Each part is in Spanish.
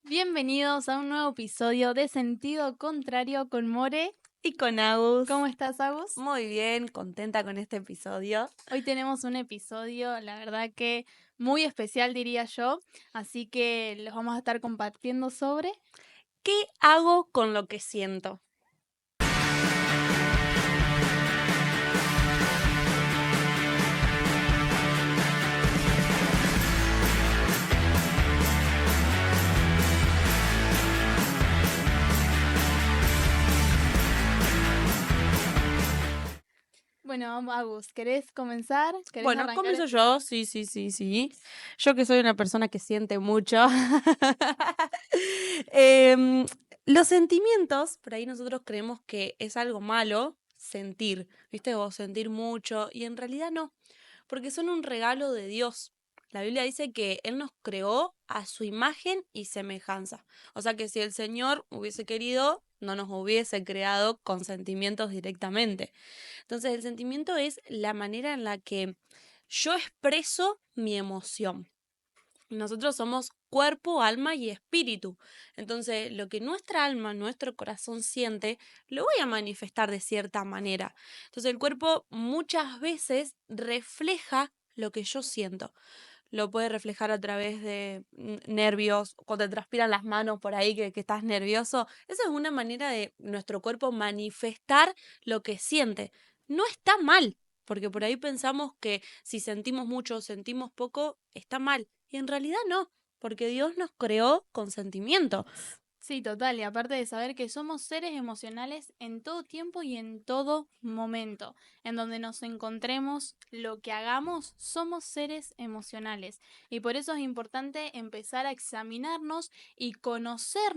Bienvenidos a un nuevo episodio de Sentido Contrario con More. Y con Agus. ¿Cómo estás, Agus? Muy bien, contenta con este episodio. Hoy tenemos un episodio, la verdad que muy especial diría yo, así que los vamos a estar compartiendo sobre... ¿Qué hago con lo que siento? Bueno, Agus, ¿querés comenzar? ¿Querés Bueno, arrancar? comienzo yo, sí. Yo que soy una persona que siente mucho. Em, los sentimientos, por ahí nosotros creemos que es algo malo sentir, ¿viste? O sentir mucho, y en realidad no, porque son un regalo de Dios. La Biblia dice que Él nos creó a su imagen y semejanza. O sea que si el Señor hubiese querido, no nos hubiese creado con sentimientos directamente. Entonces, el sentimiento es la manera en la que yo expreso mi emoción. Nosotros somos cuerpo, alma y espíritu. Entonces, lo que nuestra alma, nuestro corazón siente, lo voy a manifestar de cierta manera. Entonces, el cuerpo muchas veces refleja lo que yo siento. Lo puede reflejar a través de nervios, cuando te transpiran las manos por ahí que estás nervioso. Esa es una manera de nuestro cuerpo manifestar lo que siente. No está mal, porque por ahí pensamos que si sentimos mucho o sentimos poco, está mal. Y en realidad no, porque Dios nos creó con sentimiento. Sí, total, y aparte de saber que somos seres emocionales en todo tiempo y en todo momento, en donde nos encontremos, lo que hagamos, somos seres emocionales. Y por eso es importante empezar a examinarnos y conocer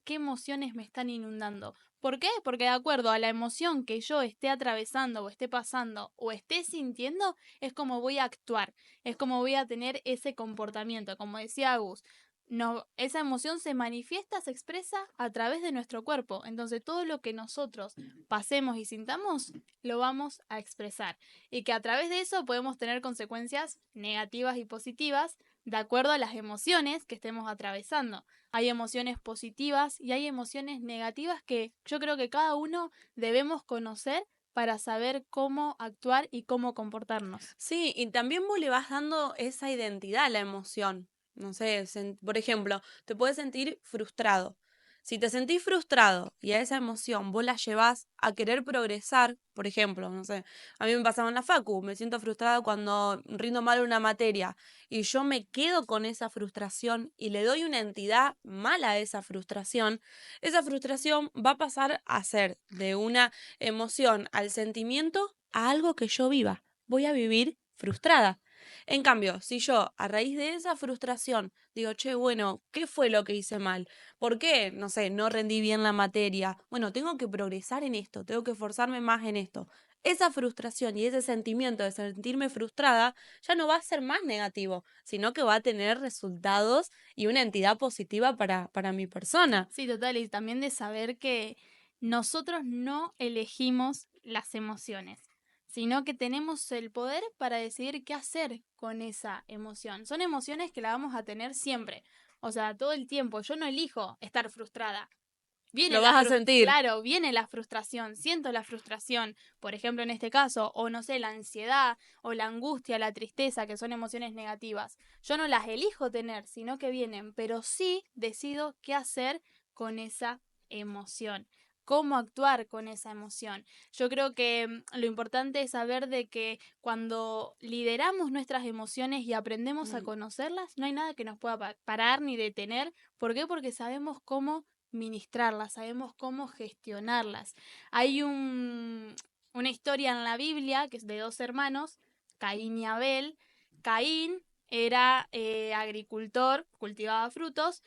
qué emociones me están inundando. ¿Por qué? Porque de acuerdo a la emoción que yo esté atravesando o esté pasando o esté sintiendo, es como voy a actuar, es como voy a tener ese comportamiento. Como decía Agus, no, esa emoción se manifiesta, se expresa a través de nuestro cuerpo. Entonces todo lo que nosotros pasemos y sintamos, lo vamos a expresar. Y que a través de eso podemos tener consecuencias negativas y positivas de acuerdo a las emociones que estemos atravesando. Hay emociones positivas y hay emociones negativas que yo creo que cada uno debemos conocer para saber cómo actuar y cómo comportarnos. Sí, y también vos le vas dando esa identidad a la emoción. No sé, por ejemplo, te puedes sentir frustrado. Si te sentís frustrado y a esa emoción vos la llevás a querer progresar, por ejemplo, no sé, a mí me pasaba en la facu, me siento frustrada cuando rindo mal una materia y yo me quedo con esa frustración y le doy una entidad mala a esa frustración va a pasar a ser de una emoción al sentimiento a algo que yo viva. Voy a vivir frustrada. En cambio, si yo a raíz de esa frustración digo, che, bueno, ¿qué fue lo que hice mal? ¿Por qué? No sé, no rendí bien la materia. Bueno, tengo que progresar en esto, tengo que esforzarme más en esto. Esa frustración y ese sentimiento de sentirme frustrada ya no va a ser más negativo, sino que va a tener resultados y una entidad positiva para mi persona. Sí, total, y también de saber que nosotros no elegimos las emociones, sino que tenemos el poder para decidir qué hacer con esa emoción. Son emociones que la vamos a tener siempre, o sea, todo el tiempo. Yo no elijo estar frustrada. Lo vas a sentir. Claro, viene la frustración, siento la frustración, por ejemplo en este caso, o no sé, la ansiedad, o la angustia, la tristeza, que son emociones negativas. Yo no las elijo tener, sino que vienen, pero sí decido qué hacer con esa emoción, cómo actuar con esa emoción. Yo creo que lo importante es saber de que cuando lideramos nuestras emociones y aprendemos a conocerlas, no hay nada que nos pueda parar ni detener. ¿Por qué? Porque sabemos cómo ministrarlas, sabemos cómo gestionarlas. Hay una historia en la Biblia que es de dos hermanos, Caín y Abel. Caín era agricultor, cultivaba frutos,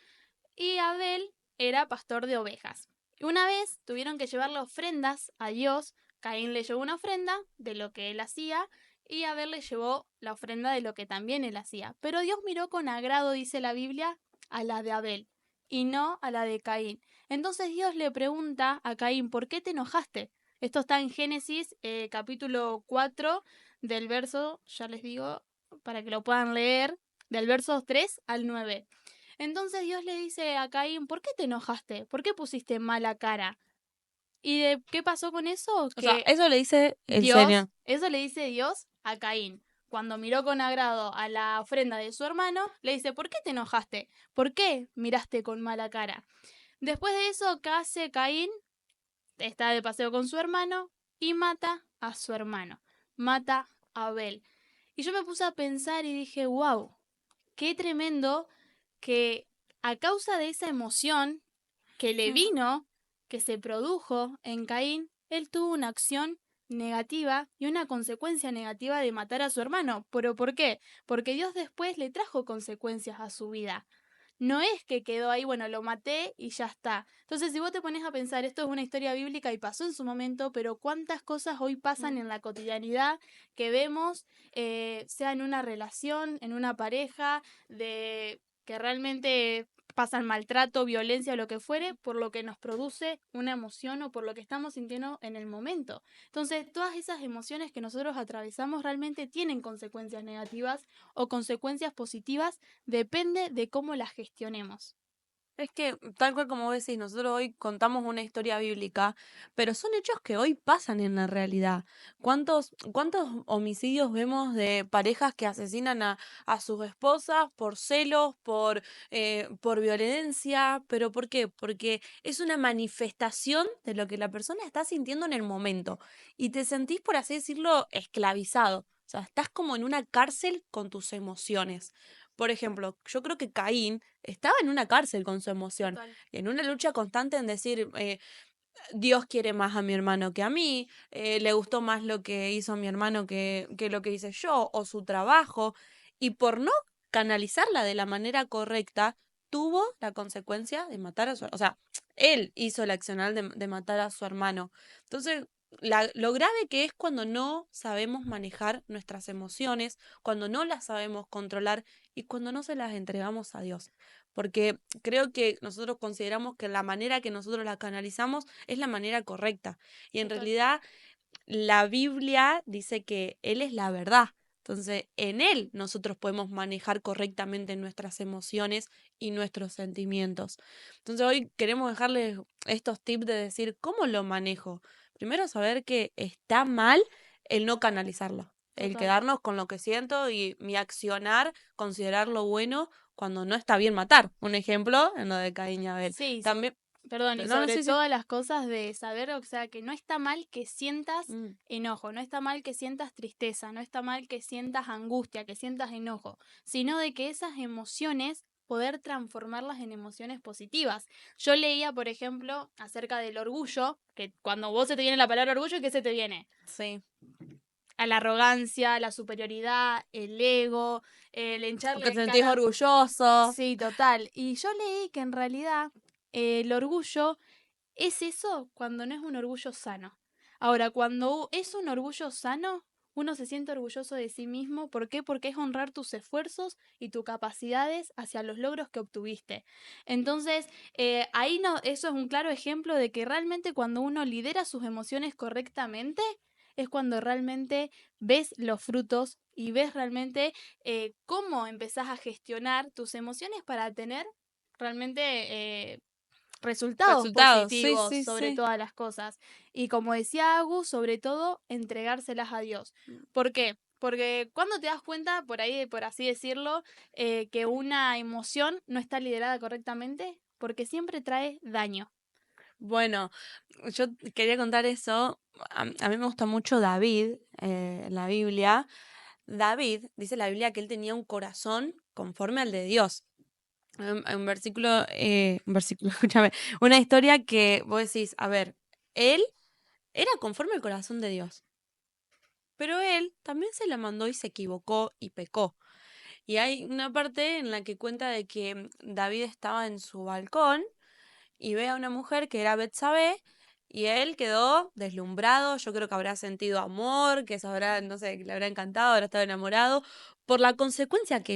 y Abel era pastor de ovejas. Una vez tuvieron que llevarle ofrendas a Dios. Caín le llevó una ofrenda de lo que él hacía y Abel le llevó la ofrenda de lo que también él hacía. Pero Dios miró con agrado, dice la Biblia, a la de Abel y no a la de Caín. Entonces Dios le pregunta a Caín, ¿por qué te enojaste? Esto está en Génesis capítulo 4 del verso, ya les digo, para que lo puedan leer, del verso 3 al 9. Entonces Dios le dice a Caín, ¿por qué te enojaste? ¿Por qué pusiste mala cara? ¿Y qué pasó con eso? O sea, Que eso le dice el Dios, Señor. eso le dice Dios a Caín. Cuando miró con agrado a la ofrenda de su hermano, le dice, ¿por qué te enojaste? ¿Por qué miraste con mala cara? Después de eso, ¿qué hace Caín? Está de paseo con su hermano y mata a su hermano. Mata a Abel. Y yo me puse a pensar y dije, wow, qué tremendo que a causa de esa emoción que le vino, que se produjo en Caín, él tuvo una acción negativa y una consecuencia negativa de matar a su hermano. ¿Pero por qué? Porque Dios después le trajo consecuencias a su vida. No es que quedó ahí, bueno, lo maté y ya está. Entonces, si vos te pones a pensar, esto es una historia bíblica y pasó en su momento, pero cuántas cosas hoy pasan en la cotidianidad que vemos, sea en una relación, en una pareja, de que realmente pasan maltrato, violencia o lo que fuere, por lo que nos produce una emoción o por lo que estamos sintiendo en el momento. Entonces, todas esas emociones que nosotros atravesamos realmente tienen consecuencias negativas o consecuencias positivas, depende de cómo las gestionemos. Es que, tal cual como vos decís, nosotros hoy contamos una historia bíblica, pero son hechos que hoy pasan en la realidad. ¿Cuántos homicidios vemos de parejas que asesinan a sus esposas por celos, por violencia? ¿Pero por qué? Porque es una manifestación de lo que la persona está sintiendo en el momento. Y te sentís, por así decirlo, esclavizado. O sea, estás como en una cárcel con tus emociones. Por ejemplo, yo creo que Caín estaba en una cárcel con su emoción, Total. en una lucha constante en decir, Dios quiere más a mi hermano que a mí, le gustó más lo que hizo mi hermano que lo que hice yo, o su trabajo, y por no canalizarla de la manera correcta, tuvo la consecuencia de matar a su hermano. O sea, él hizo el accional de matar a su hermano. Entonces, lo grave que es cuando no sabemos manejar nuestras emociones, cuando no las sabemos controlar y cuando no se las entregamos a Dios. Porque creo que nosotros consideramos que la manera que nosotros la canalizamos es la manera correcta. Y en Total. realidad la Biblia dice que Él es la verdad. Entonces, en Él nosotros podemos manejar correctamente nuestras emociones y nuestros sentimientos. Entonces, hoy queremos dejarles estos tips de decir, ¿cómo lo manejo? Primero, saber que está mal el no canalizarlo, el Total. quedarnos con lo que siento y mi accionar, considerarlo bueno cuando no está bien matar. Un ejemplo en lo de Caín y Abel. Sí, También, perdón, y no, no sobre sé si... todas las cosas de saber, o sea, que no está mal que sientas Mm, enojo, no está mal que sientas tristeza, no está mal que sientas angustia, que sientas enojo, sino de que esas emociones poder transformarlas en emociones positivas. Yo leía, por ejemplo, acerca del orgullo, que cuando vos se te viene la palabra orgullo, ¿qué se te viene? sí. A la arrogancia, la superioridad, el ego, el O que hincharle te sentís cara. orgulloso. Sí, total. Y yo leí que en realidad el orgullo es eso cuando no es un orgullo sano. Ahora, cuando es un orgullo sano, uno se siente orgulloso de sí mismo. ¿Por qué? Porque es honrar tus esfuerzos y tus capacidades hacia los logros que obtuviste. Entonces, ahí no, eso es un claro ejemplo de que realmente cuando uno lidera sus emociones correctamente, es cuando realmente ves los frutos y ves realmente cómo empezás a gestionar tus emociones para tener realmente resultados Resultados, sí, positivos sí, sobre sí. todas las cosas. Y como decía Agus, sobre todo, entregárselas a Dios. ¿Por qué? Porque cuando te das cuenta, por ahí, por así decirlo, que una emoción no está liderada correctamente, porque siempre trae daño. Bueno, yo quería contar eso. A mí me gusta mucho David, en la Biblia. David, dice la Biblia que él tenía un corazón conforme al de Dios. Hay un versículo, escúchame, una historia que vos decís, a ver, él era conforme al corazón de Dios, pero él también se la mandó y se equivocó y pecó. Y hay una parte en la que cuenta de que David estaba en su balcón y ve a una mujer que era Betsabé y él quedó deslumbrado, yo creo que habrá sentido amor, que se habrá, no sé, que le habrá encantado, habrá estado enamorado, por la consecuencia que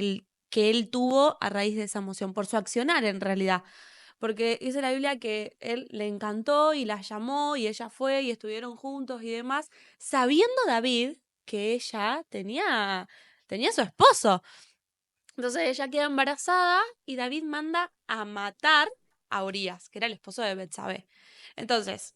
él tuvo a raíz de esa emoción, por su accionar en realidad. Porque dice la Biblia que él le encantó y la llamó y ella fue y estuvieron juntos y demás, sabiendo David que ella tenía su esposo. Entonces ella queda embarazada y David manda a matar a Urías, que era el esposo de Betsabé. Entonces,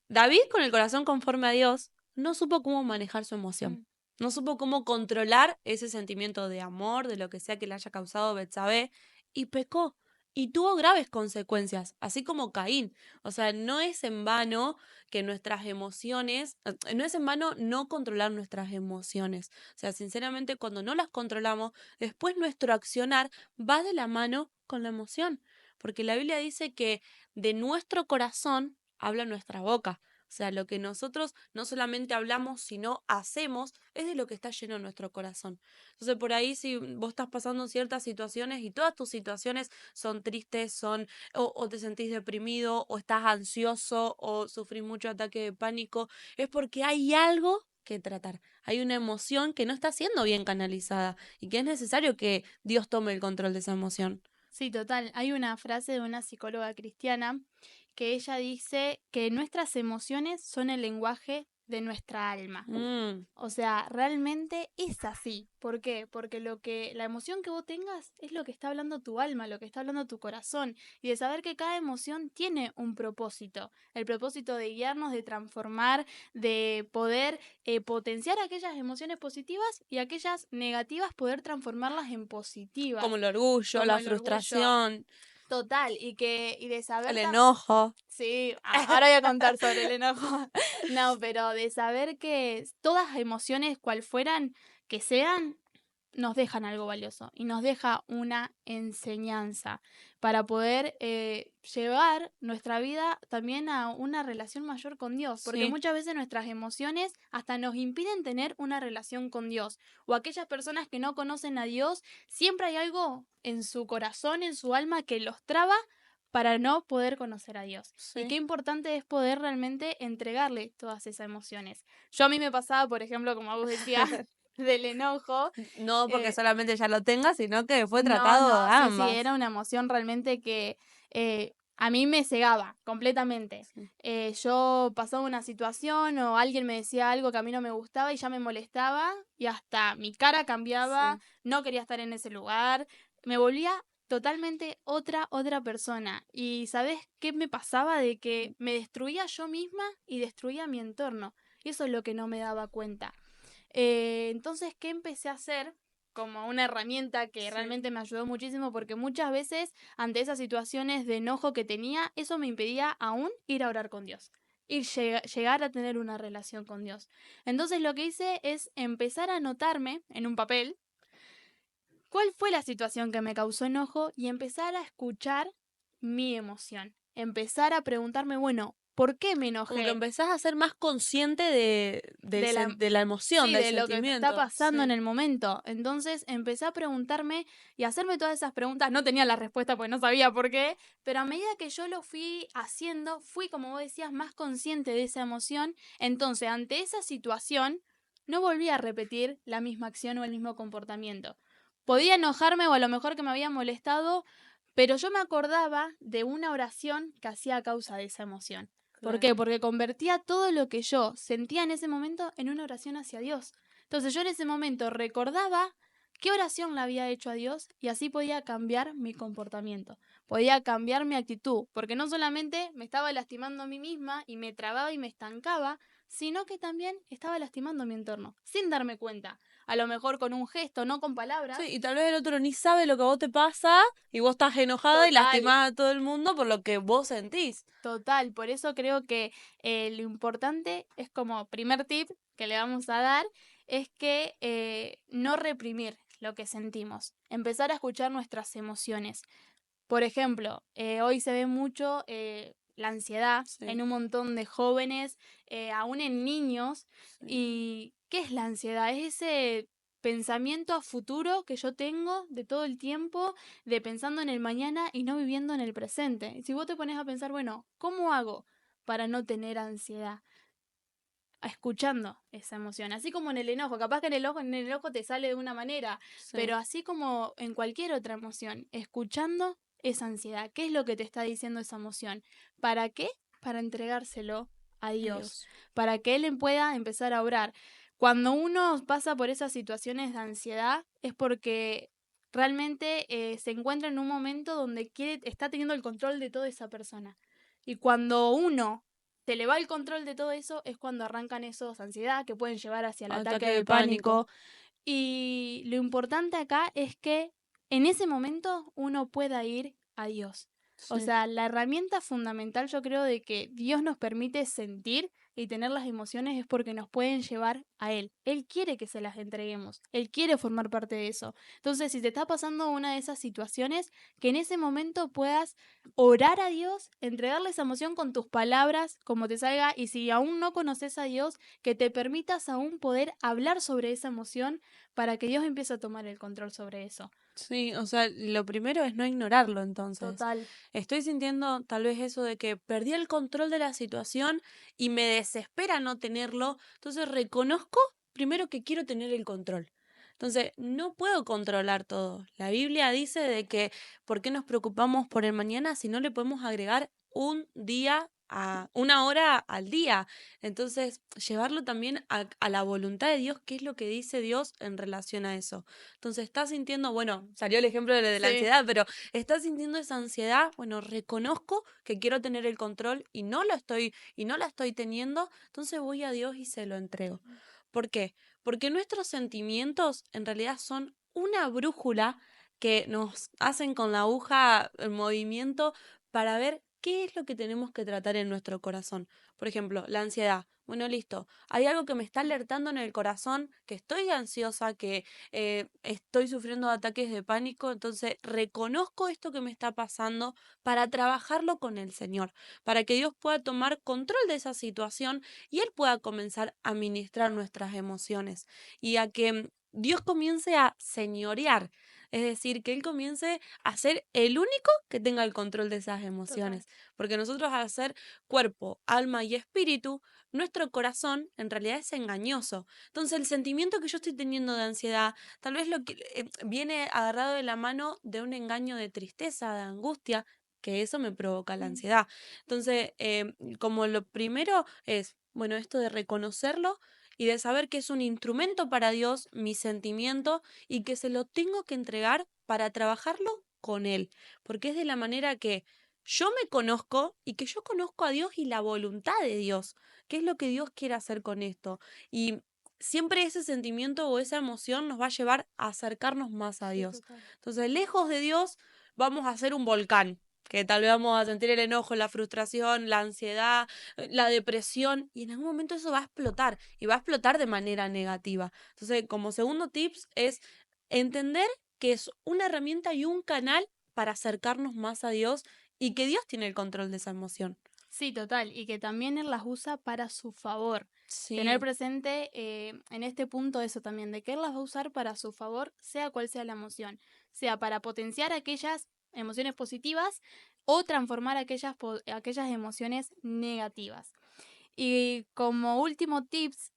David, con el corazón conforme a Dios, no supo cómo manejar su emoción. Mm. No supo cómo controlar ese sentimiento de amor, de lo que sea que le haya causado Betsabé, y pecó. Y tuvo graves consecuencias, así como Caín. O sea, no es en vano que nuestras emociones, no es en vano no controlar nuestras emociones. O sea, sinceramente, cuando no las controlamos, después nuestro accionar va de la mano con la emoción. Porque la Biblia dice que de nuestro corazón habla nuestra boca. O sea, lo que nosotros no solamente hablamos, sino hacemos, es de lo que está lleno nuestro corazón. Entonces, por ahí, si vos estás pasando ciertas situaciones y todas tus situaciones son tristes, o te sentís deprimido, o estás ansioso, o sufrís mucho ataque de pánico, es porque hay algo que tratar. Hay una emoción que no está siendo bien canalizada y que es necesario que Dios tome el control de esa emoción. Sí, total. Hay una frase de una psicóloga cristiana que ella dice que nuestras emociones son el lenguaje de nuestra alma. Mm, O sea, realmente es así. ¿Por qué? Porque la emoción que vos tengas es lo que está hablando tu alma, lo que está hablando tu corazón. Y de saber que cada emoción tiene un propósito. El propósito de guiarnos, de transformar, de poder potenciar aquellas emociones positivas y aquellas negativas poder transformarlas en como positivas. el orgullo, Como la el orgullo. frustración, Total. Y de el saber enojo. sí, ahora voy a contar sobre el enojo. No, pero de saber que todas emociones, cual fueran, que sean, nos dejan algo valioso y nos deja una enseñanza para poder llevar nuestra vida también a una relación mayor con Dios, porque Sí. muchas veces nuestras emociones hasta nos impiden tener una relación con Dios, o aquellas personas que no conocen a Dios, siempre hay algo en su corazón, en su alma que los traba para no poder conocer a Dios. Y Sí. qué importante es poder realmente entregarle todas esas emociones. Yo a mí me pasaba, por ejemplo, como vos decías, del enojo. No porque eh, solamente ya lo tenga, sino que fue no, tratado no, sí, sí, ambas. era una emoción realmente que a mí me cegaba completamente. Sí. Yo pasaba una situación o alguien me decía algo que a mí no me gustaba y ya me molestaba y hasta mi cara cambiaba, Sí. no quería estar en ese lugar, me volvía totalmente otra persona. ¿Y sabes qué me pasaba? De que me destruía yo misma y destruía mi entorno. Y eso es lo que no me daba cuenta. Entonces, ¿qué empecé a hacer? Como una herramienta que Sí. realmente me ayudó muchísimo porque muchas veces ante esas situaciones de enojo que tenía, eso me impedía aún ir a orar con Dios, llegar a tener una relación con Dios. Entonces lo que hice es empezar a anotarme en un papel cuál fue la situación que me causó enojo y empezar a escuchar mi emoción. Empezar a preguntarme, bueno, ¿por qué me Como que enojé? empezás a ser más consciente De la, de la emoción, sí, del de lo que está sentimiento. pasando en Sí. el momento. Entonces empecé a preguntarme y a hacerme todas esas preguntas. No tenía la respuesta porque no sabía por qué, pero a medida que yo lo fui haciendo, fui, como vos decías, más consciente de esa emoción. Entonces, ante esa situación, no volví a repetir la misma acción o el mismo comportamiento. Podía enojarme o a lo mejor que me había molestado, pero yo me acordaba de una oración que hacía a causa de esa emoción. ¿Por Claro. qué? Porque convertía todo lo que yo sentía en ese momento en una oración hacia Dios. Entonces yo en ese momento recordaba qué oración le había hecho a Dios y así podía cambiar mi comportamiento, podía cambiar mi actitud, porque no solamente me estaba lastimando a mí misma y me trababa y me estancaba, sino que también estaba lastimando mi entorno, sin darme cuenta. A lo mejor con un gesto, no con Sí, palabras. y tal vez el otro ni sabe lo que a vos te pasa y vos estás enojada y Total, lastimás a todo el mundo por lo que vos sentís. total. Por eso creo que lo importante es como primer tip que le vamos a dar, es que no reprimir lo que sentimos, empezar a escuchar nuestras emociones. Por ejemplo, hoy se ve mucho la ansiedad Sí. en un montón de jóvenes, aún en niños. Sí. ¿Y qué es la ansiedad? Es ese pensamiento a futuro que yo tengo de todo el tiempo, de pensando en el mañana y no viviendo en el presente. Y si vos te pones a pensar, bueno, ¿cómo hago para no tener ansiedad? Escuchando esa emoción, así como en el enojo, capaz que en el enojo te sale de una manera, Sí. pero así como en cualquier otra emoción, escuchando esa ansiedad, ¿qué es lo que te está diciendo esa emoción? ¿Para qué? Para entregárselo a Dios, Adiós. para que Él pueda empezar a orar. Cuando uno pasa por esas situaciones de ansiedad es porque realmente se encuentra en un momento donde está teniendo el control de toda esa persona. Y cuando uno se le va el control de todo eso, es cuando arrancan esos ansiedad que pueden llevar hacia el ataque Ataque de de pánico. pánico. Y lo importante acá es que en ese momento uno pueda ir a Dios. O Sí. sea, la herramienta fundamental yo creo de que Dios nos permite sentir y tener las emociones es porque nos pueden llevar a Él. Él quiere que se las entreguemos. Él quiere formar parte de eso. Entonces, si te está pasando una de esas situaciones, que en ese momento puedas orar a Dios, entregarle esa emoción con tus palabras, como te salga, y si aún no conoces a Dios, que te permitas aún poder hablar sobre esa emoción para que Dios empiece a tomar el control sobre eso. Sí, o sea, lo primero es no ignorarlo entonces. Total. Estoy sintiendo tal vez eso de que perdí el control de la situación y me desespera no tenerlo, entonces reconozco primero que quiero tener el control. Entonces, no puedo controlar todo. La Biblia dice de que ¿por qué nos preocupamos por el mañana si no le podemos agregar un día a una hora al día? Entonces, llevarlo también a la voluntad de Dios, qué es lo que dice Dios en relación a eso. Entonces, estás sintiendo, bueno, salió el ejemplo de la Sí. ansiedad, pero estás sintiendo esa ansiedad, bueno, reconozco que quiero tener el control y no la estoy teniendo, entonces voy a Dios y se lo entrego. ¿Por qué? Porque nuestros sentimientos en realidad son una brújula que nos hacen con la aguja en movimiento para ver qué es lo que tenemos que tratar en nuestro corazón. Por ejemplo, la ansiedad. Bueno, listo. Hay algo que me está alertando en el corazón, que estoy ansiosa, que estoy sufriendo ataques de pánico, entonces reconozco esto que me está pasando para trabajarlo con el Señor, para que Dios pueda tomar control de esa situación y Él pueda comenzar a ministrar nuestras emociones y a que Dios comience a señorear, es decir, que Él comience a ser el único que tenga el control de esas Total. emociones, porque nosotros al ser cuerpo, alma y espíritu, nuestro corazón en realidad es engañoso. Entonces el sentimiento que yo estoy teniendo de ansiedad, tal vez lo que viene agarrado de la mano de un engaño de tristeza, de angustia, que eso me provoca la Mm. ansiedad. Entonces, como lo primero es, bueno, esto de reconocerlo y de saber que es un instrumento para Dios, mi sentimiento, y que se lo tengo que entregar para trabajarlo con Él, porque es de la manera que yo me conozco y que yo conozco a Dios y la voluntad de Dios, qué es lo que Dios quiere hacer con esto. Y siempre ese sentimiento o esa emoción nos va a llevar a acercarnos más a Sí, Dios. total. Entonces, lejos de Dios, vamos a ser un volcán, que tal vez vamos a sentir el enojo, la frustración, la ansiedad, la depresión, y en algún momento eso va a explotar, y va a explotar de manera negativa. Entonces, como segundo tips es entender que es una herramienta y un canal para acercarnos más a Dios y que Dios tiene el control de esa emoción. Sí, total. Y que también Él las usa para su favor. Tener Sí, presente en este punto eso también, de que Él las va a usar para su favor, sea cual sea la emoción. Sea para potenciar aquellas emociones positivas o transformar aquellas emociones negativas. Y como último tips,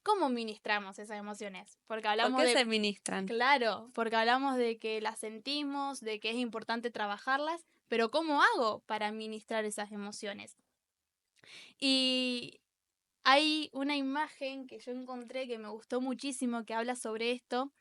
¿cómo ministramos esas emociones? Porque ¿por hablamos qué de, se ministran? claro, porque hablamos de que las sentimos, de que es importante trabajarlas, pero ¿cómo hago para ministrar esas emociones? Y hay una imagen que yo encontré que me gustó muchísimo que habla sobre esto,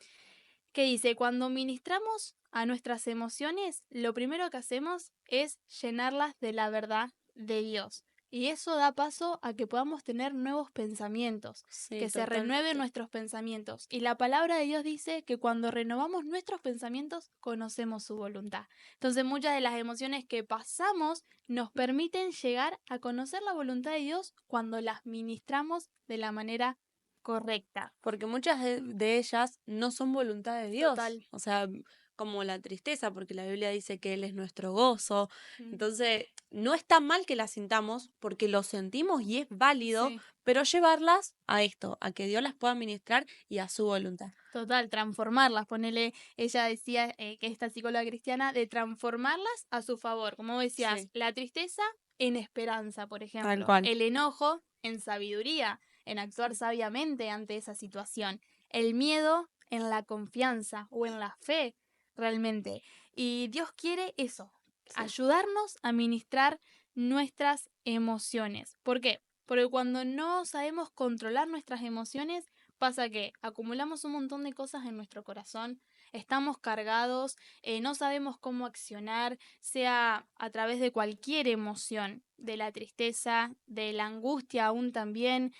que dice, cuando ministramos a nuestras emociones, lo primero que hacemos es llenarlas de la verdad de Dios. Y eso da paso a que podamos tener nuevos pensamientos, Sí, que se renueven totalmente. nuestros pensamientos. Y la palabra de Dios dice que cuando renovamos nuestros pensamientos, conocemos su voluntad. Entonces muchas de las emociones que pasamos nos permiten llegar a conocer la voluntad de Dios cuando las ministramos de la manera correcta. Porque muchas de ellas no son voluntad de Dios, Total. o sea, como la tristeza, porque la Biblia dice que Él es nuestro gozo. Mm. Entonces, no está mal que las sintamos, porque lo sentimos y es válido, Sí, pero llevarlas a esto, a que Dios las pueda ministrar y a su voluntad. total, transformarlas. Ponele, ella decía que esta psicóloga cristiana, de transformarlas a su favor. Como decías, Sí, la tristeza en esperanza, por tal ejemplo. cual. El enojo en sabiduría, en actuar sabiamente ante esa situación. El miedo en la confianza o en la fe, realmente. Y Dios quiere eso, Sí. ayudarnos a ministrar nuestras emociones. ¿Por qué? Porque cuando no sabemos controlar nuestras emociones, pasa que acumulamos un montón de cosas en nuestro corazón, estamos cargados, no sabemos cómo accionar, sea a través de cualquier emoción, de la tristeza, de la angustia aún también.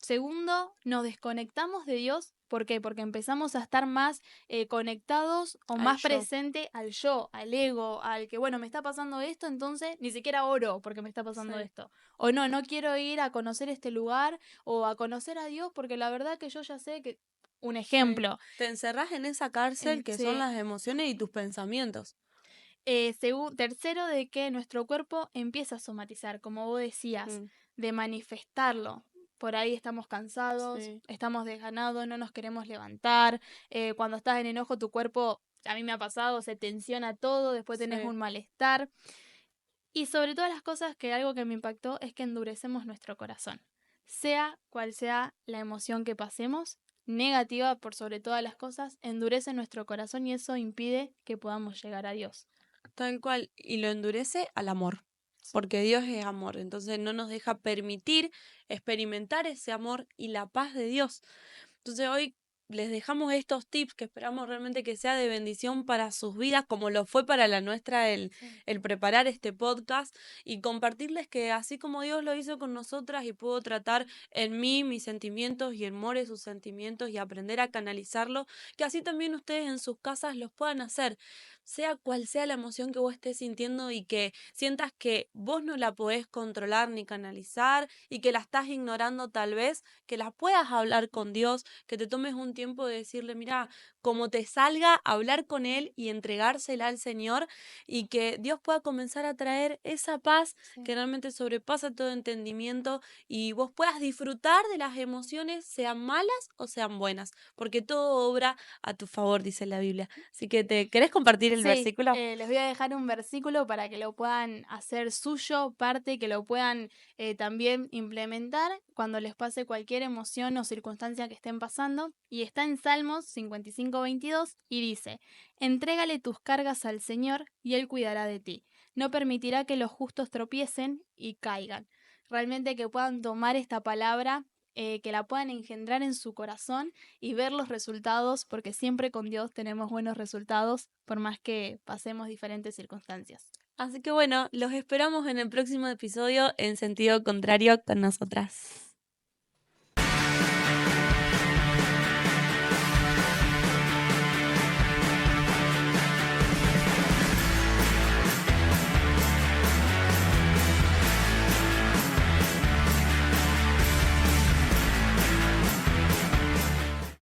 Segundo, nos desconectamos de Dios. ¿Por qué? Porque empezamos a estar más conectados o Al más yo. presente al yo, al ego, al que, bueno, me está pasando esto, entonces ni siquiera oro porque me está pasando Sí. esto. O no, no quiero ir a conocer este lugar o a conocer a Dios porque la verdad que yo ya sé que... Un Sí. ejemplo. Te encerrás en esa cárcel que son Sí. las emociones y tus pensamientos. Tercero, de que nuestro cuerpo empieza a somatizar, como vos decías, Mm, de manifestarlo. Por ahí estamos cansados, sí, estamos desganados, no nos queremos levantar. Cuando estás en enojo, tu cuerpo, a mí me ha pasado, se tensiona todo, después tenés sí. un malestar. Y sobre todas las cosas, que algo que me impactó es que endurecemos nuestro corazón. Sea cual sea la emoción que pasemos, negativa por sobre todas las cosas, endurece nuestro corazón y eso impide que podamos llegar a Dios. Tal cual. Y lo endurece al amor. Sí. Porque Dios es amor. Entonces no nos deja permitir experimentar ese amor y la paz de Dios. Entonces hoy les dejamos estos tips que esperamos realmente que sea de bendición para sus vidas, como lo fue para la nuestra Sí. el preparar este podcast y compartirles que así como Dios lo hizo con nosotras y pudo tratar en mí mis sentimientos y en More sus sentimientos y aprender a canalizarlo, que así también ustedes en sus casas los puedan hacer, sea cual sea la emoción que vos estés sintiendo y que sientas que vos no la podés controlar ni canalizar y que la estás ignorando tal vez, que la puedas hablar con Dios, que te tomes un tiempo de decirle, mira, como te salga, hablar con Él y entregársela al Señor y que Dios pueda comenzar a traer esa paz Sí. que realmente sobrepasa todo entendimiento y vos puedas disfrutar de las emociones, sean malas o sean buenas, porque todo obra a tu favor, dice la Biblia. Así que te querés compartir el Sí, versículo. les voy a dejar un versículo para que lo puedan hacer suyo, parte, que lo puedan también implementar cuando les pase cualquier emoción o circunstancia que estén pasando. Y está en Salmos 55:22 y dice, entrégale tus cargas al Señor y Él cuidará de ti. No permitirá que los justos tropiecen y caigan. Realmente que puedan tomar esta palabra, que la puedan engendrar en su corazón y ver los resultados, porque siempre con Dios tenemos buenos resultados, por más que pasemos diferentes circunstancias. Así que bueno, los esperamos en el próximo episodio en sentido contrario con nosotras.